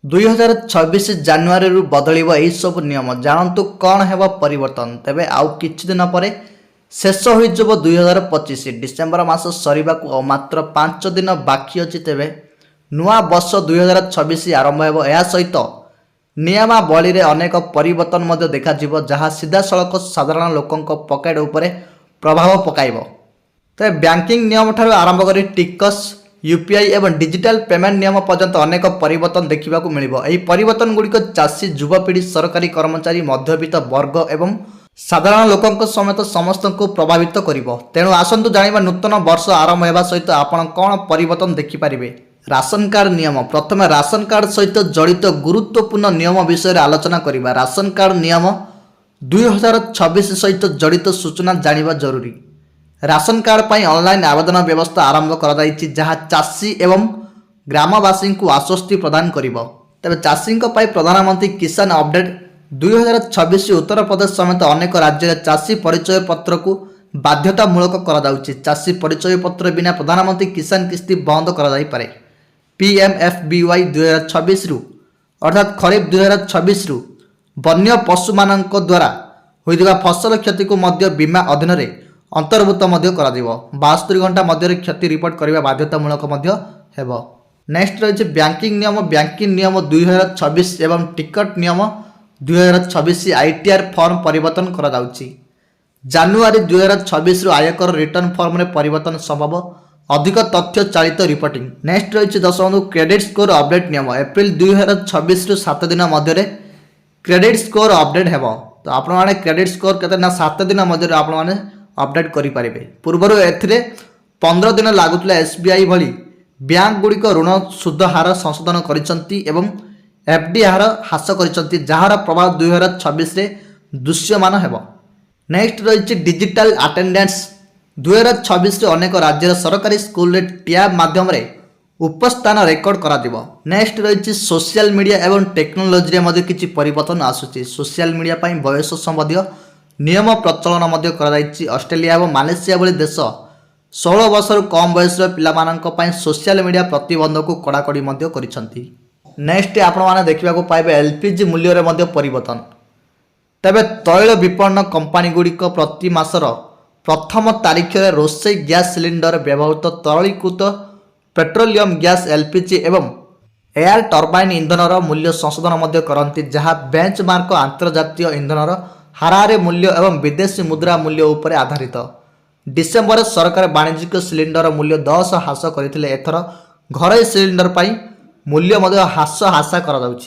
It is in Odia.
2026 ଜାନୁଆରୀ ରୁ ବଦଳିବ ଏହି ସବୁ ନିୟମ। ଜାଣନ୍ତୁ କ'ଣ ହେବ ପରିବର୍ତ୍ତନ। ତେବେ ଆଉ କିଛି ଦିନ ପରେ ଶେଷ ହୋଇଯିବ 2025। ଡିସେମ୍ବର ମାସ ସରିବାକୁ ଆଉ ମାତ୍ର 5 ଦିନ ବାକି ଅଛି। ତେବେ ନୂଆ ବର୍ଷ 2026 ଆରମ୍ଭ ହେବ। ଏହା ସହିତ ନିୟମାବଳୀରେ ଅନେକ ପରିବର୍ତ୍ତନ ମଧ୍ୟ ଦେଖାଯିବ, ଯାହା ସିଧାସଳଖ ସାଧାରଣ ଲୋକଙ୍କ ପକେଟ ଉପରେ ପ୍ରଭାବ ପକାଇବ। ତେବେ ବ୍ୟାଙ୍କିଂ ନିୟମ ଠାରୁ ଆରମ୍ଭ କରି ଟିକସ, ୟୁପିଆଇ ଏବଂ ଡିଜିଟାଲ ପେମେଣ୍ଟ ନିୟମ ପର୍ଯ୍ୟନ୍ତ ଅନେକ ପରିବର୍ତ୍ତନ ଦେଖିବାକୁ ମିଳିବ। ଏହି ପରିବର୍ତ୍ତନଗୁଡ଼ିକ ଚାଷୀ, ଯୁବପିଢ଼ି, ସରକାରୀ କର୍ମଚାରୀ, ମଧ୍ୟବିତ୍ତ ବର୍ଗ ଏବଂ ସାଧାରଣ ଲୋକଙ୍କ ସମେତ ସମସ୍ତଙ୍କୁ ପ୍ରଭାବିତ କରିବ। ତେଣୁ ଆସନ୍ତୁ ଜାଣିବା ନୂତନ ବର୍ଷ ଆରମ୍ଭ ହେବା ସହିତ ଆପଣ କ'ଣ ପରିବର୍ତ୍ତନ ଦେଖିପାରିବେ। ରାସନ କାର୍ଡ ନିୟମ। ପ୍ରଥମେ ରାସନ କାର୍ଡ ସହିତ ଜଡ଼ିତ ଗୁରୁତ୍ୱପୂର୍ଣ୍ଣ ନିୟମ ବିଷୟରେ ଆଲୋଚନା କରିବା। ରାସନ କାର୍ଡ ନିୟମ 2026 ସହିତ ଜଡ଼ିତ ସୂଚନା ଜାଣିବା ଜରୁରୀ। ରାସନ କାର୍ଡ ପାଇଁ ଅନଲାଇନ୍ ଆବେଦନ ବ୍ୟବସ୍ଥା ଆରମ୍ଭ କରାଯାଇଛି, ଯାହା ଚାଷୀ ଏବଂ ଗ୍ରାମବାସୀଙ୍କୁ ଆଶ୍ୱସ୍ତି ପ୍ରଦାନ କରିବ। ତେବେ ଚାଷୀଙ୍କ ପାଇଁ ପ୍ରଧାନମନ୍ତ୍ରୀ କିଷାନ ଅପଡେଟ୍ 2026 ଉତ୍ତରପ୍ରଦେଶ ସମେତ ଅନେକ ରାଜ୍ୟରେ ଚାଷୀ ପରିଚୟ ପତ୍ରକୁ ବାଧ୍ୟତାମୂଳକ କରାଯାଉଛି। ଚାଷୀ ପରିଚୟ ପତ୍ର ବିନା ପ୍ରଧାନମନ୍ତ୍ରୀ କିଷାନ କିସ୍ତି ବନ୍ଦ କରାଯାଇପାରେ। PMFBY 2026 ଅର୍ଥାତ୍ ଖରିଫ 2026 ବନ୍ୟ ପଶୁମାନଙ୍କ ଦ୍ୱାରା ହୋଇଥିବା ଫସଲ କ୍ଷତିକୁ ମଧ୍ୟ ବୀମା ଅଧୀନରେ ଅନ୍ତର୍ଭୁକ୍ତ ମଧ୍ୟ କରାଯିବ। 72 ଘଣ୍ଟା ମଧ୍ୟରେ କ୍ଷତି ରିପୋର୍ଟ କରିବା ବାଧ୍ୟତାମୂଳକ ମଧ୍ୟ ହେବ। ନେକ୍ସଟ ରହିଛି ବ୍ୟାଙ୍କିଂ ନିୟମ। ବ୍ୟାଙ୍କିଂ ନିୟମ 2026 ଏବଂ ଟିକଟ ନିୟମ 2026 ITR ଫର୍ମ ପରିବର୍ତ୍ତନ କରାଯାଉଛି। ଜାନୁଆରୀ 2026 ଆୟକର ରିଟର୍ଣ୍ଣ ଫର୍ମରେ ପରିବର୍ତ୍ତନ ସମ୍ଭବ। ଅଧିକ ତଥ୍ୟ ଚାଳିତ ରିପୋର୍ଟିଂ। ନେକ୍ସଟ ରହିଛି ଦର୍ଶକ କ୍ରେଡିଟ୍ ସ୍କୋର ଅପଡେଟ୍ ନିୟମ। ଏପ୍ରିଲ 2026 7 ଦିନ ମଧ୍ୟରେ କ୍ରେଡିଟ୍ ସ୍କୋର ଅପଡେଟ୍ ହେବ। ତ ଆପଣମାନେ କ୍ରେଡିଟ୍ ସ୍କୋର କେତେ ନା 7 ଦିନ ମଧ୍ୟରେ ଆପଣମାନେ ଅପଡେଟ୍ କରିପାରିବେ। ପୂର୍ବରୁ ଏଥିରେ 15 ଦିନ ଲାଗୁଥିଲା। SBI ଭଳି ବ୍ୟାଙ୍କ ଗୁଡ଼ିକ ଋଣ ସୁଧ ହାର ସଂଶୋଧନ କରିଛନ୍ତି ଏବଂ FD ହାର ହ୍ରାସ କରିଛନ୍ତି, ଯାହାର ପ୍ରଭାବ 2026ରେ ଦୃଶ୍ୟମାନ ହେବ। ନେକ୍ସଟ ରହିଛି ଡିଜିଟାଲ ଆଟେଣ୍ଡାନ୍ସ। 2026ରେ ଅନେକ ରାଜ୍ୟର ସରକାରୀ ସ୍କୁଲରେ ଟ୍ୟାବ ମାଧ୍ୟମରେ ଉପସ୍ଥାନ ରେକର୍ଡ କରାଯିବ। ନେକ୍ସଟ ରହିଛି ସୋସିଆଲ ମିଡ଼ିଆ ଏବଂ ଟେକ୍ନୋଲୋଜିରେ ମଧ୍ୟ କିଛି ପରିବର୍ତ୍ତନ ଆସୁଛି। ସୋସିଆଲ ମିଡ଼ିଆ ପାଇଁ ବୟସ ସମ୍ବନ୍ଧୀୟ ନିୟମ ପ୍ରଚଳନ ମଧ୍ୟ କରାଯାଇଛି। ଅଷ୍ଟ୍ରେଲିଆ ଏବଂ ମାଲେସିଆ ଭଳି ଦେଶ 16 ବର୍ଷରୁ କମ୍ ବୟସର ପିଲାମାନଙ୍କ ପାଇଁ ସୋସିଆଲ ମିଡ଼ିଆ ପ୍ରତିବନ୍ଧକକୁ କଡ଼ାକଡ଼ି ମଧ୍ୟ କରିଛନ୍ତି। ନେକ୍ସଟ ଆପଣମାନେ ଦେଖିବାକୁ ପାଇବେ LPG ମୂଲ୍ୟରେ ମଧ୍ୟ ପରିବର୍ତ୍ତନ। ତେବେ ତୈଳ ବିପଣନ କମ୍ପାନୀଗୁଡ଼ିକ ପ୍ରତି ମାସର ପ୍ରଥମ ତାରିଖରେ ରୋଷେଇ ଗ୍ୟାସ୍ ସିଲିଣ୍ଡର, ବ୍ୟବହୃତ ତରଳୀକୃତ ପେଟ୍ରୋଲିୟମ ଗ୍ୟାସ୍ LPG ଏବଂ ଏୟାର ଟର୍ବାଇନ୍ ଇନ୍ଧନର ମୂଲ୍ୟ ସଂଶୋଧନ ମଧ୍ୟ କରନ୍ତି, ଯାହା ବେଞ୍ଚମାର୍କ ଆନ୍ତର୍ଜାତୀୟ ଇନ୍ଧନର ହାରାହାରି ମୂଲ୍ୟ ଏବଂ ବିଦେଶୀ ମୁଦ୍ରା ମୂଲ୍ୟ ଉପରେ ଆଧାରିତ। ଡିସେମ୍ବରରେ ସରକାର ବାଣିଜ୍ୟିକ ସିଲିଣ୍ଡର ମୂଲ୍ୟ 10 ହ୍ରାସ କରିଥିଲେ। ଏଥର ଘରୋଇ ସିଲିଣ୍ଡର ପାଇଁ ମୂଲ୍ୟ ମଧ୍ୟ ହ୍ରାସ କରାଯାଉଛି।